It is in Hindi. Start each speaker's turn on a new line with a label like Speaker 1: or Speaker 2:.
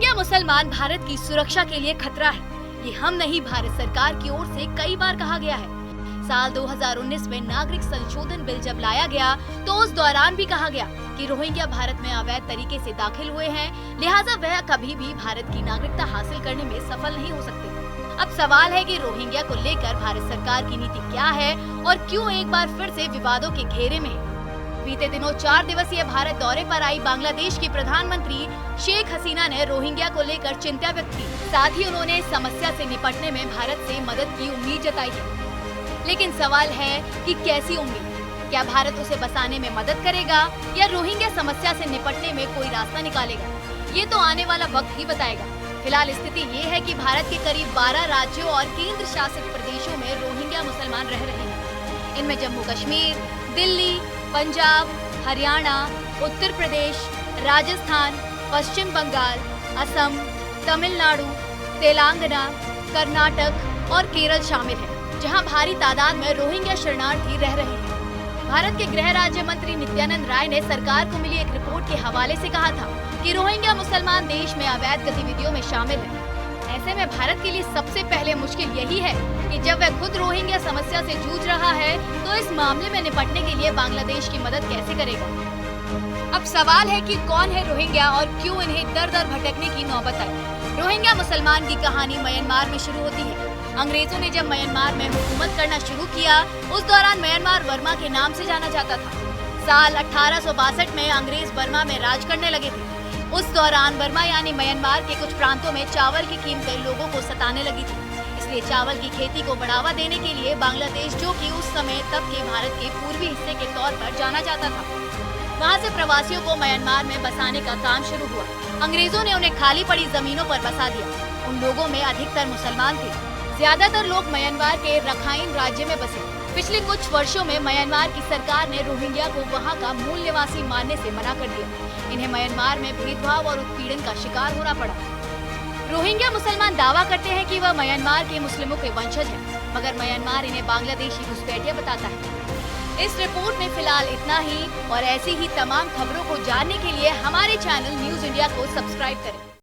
Speaker 1: रोहिंग्या मुसलमान भारत की सुरक्षा के लिए खतरा है, ये हम नहीं भारत सरकार की ओर से कई बार कहा गया है। साल 2019 में नागरिक संशोधन बिल जब लाया गया तो उस दौरान भी कहा गया कि रोहिंग्या भारत में अवैध तरीके से दाखिल हुए हैं, लिहाजा वह कभी भी भारत की नागरिकता हासिल करने में सफल नहीं हो सकते। अब सवाल है कि रोहिंग्या को लेकर भारत सरकार की नीति क्या है और क्यों एक बार फिर से विवादों के घेरे में है। बीते दिनों 4 दिवसीय भारत दौरे पर आई बांग्लादेश की प्रधानमंत्री शेख हसीना ने रोहिंग्या को लेकर चिंता व्यक्त की। साथ ही उन्होंने इस समस्या से निपटने में भारत से मदद की उम्मीद जताई है। लेकिन सवाल है कि कैसी उम्मीद? क्या भारत उसे बसाने में मदद करेगा या रोहिंग्या समस्या से निपटने में कोई रास्ता निकालेगा? ये तो आने वाला वक्त ही बताएगा। फिलहाल स्थिति ये है कि भारत के करीब 12 राज्यों और केंद्र शासित प्रदेशों में रोहिंग्या मुसलमान रह रहे हैं। इनमें जम्मू कश्मीर, दिल्ली, पंजाब, हरियाणा, उत्तर प्रदेश, राजस्थान, पश्चिम बंगाल, असम, तमिलनाडु, तेलंगाना, कर्नाटक और केरल शामिल है, जहां भारी तादाद में रोहिंग्या शरणार्थी रह रहे हैं। भारत के गृह राज्य मंत्री नित्यानंद राय ने सरकार को मिली एक रिपोर्ट के हवाले से कहा था कि रोहिंग्या मुसलमान देश में अवैध गतिविधियों में शामिल है। ऐसे में भारत के लिए सबसे पहले मुश्किल यही है कि जब वह खुद रोहिंग्या समस्या से जूझ रहा है तो इस मामले में निपटने के लिए बांग्लादेश की मदद कैसे करेगा। अब सवाल है कि कौन है रोहिंग्या और क्यों इन्हें दर दर भटकने की नौबत आई। रोहिंग्या मुसलमान की कहानी म्यांमार में शुरू होती है। अंग्रेजों ने जब म्यांमार में हुकूमत करना शुरू किया उस दौरान म्यांमार बर्मा के नाम से जाना जाता था। साल 1862 में अंग्रेज बर्मा में राज करने लगे थे। उस दौरान बर्मा यानी म्यांमार के कुछ प्रांतों में चावल की कीमतें लोगों को सताने लगी थी। इसलिए चावल की खेती को बढ़ावा देने के लिए बांग्लादेश, जो कि उस समय तब के भारत के पूर्वी हिस्से के तौर पर जाना जाता था, वहां से प्रवासियों को म्यांमार में बसाने का काम शुरू हुआ। अंग्रेजों ने उन्हें खाली पड़ी जमीनों पर बसा दिया। उन लोगों में अधिकतर मुसलमान थे। ज्यादातर लोग म्यांमार के रखाइन राज्य में बसे। पिछले कुछ वर्षों में म्यांमार की सरकार ने रोहिंग्या को वहां का मूल निवासी मानने से मना कर दिया। इन्हें म्यांमार में भेदभाव और उत्पीड़न का शिकार होना पड़ा। रोहिंग्या मुसलमान दावा करते हैं कि वह म्यांमार के मुस्लिमों के वंशज हैं, मगर म्यांमार इन्हें बांग्लादेशी घुसपैठिया बताता है। इस रिपोर्ट में फिलहाल इतना ही और ऐसी ही तमाम खबरों को जानने के लिए हमारे चैनल न्यूज़ इंडिया को सब्सक्राइब करें।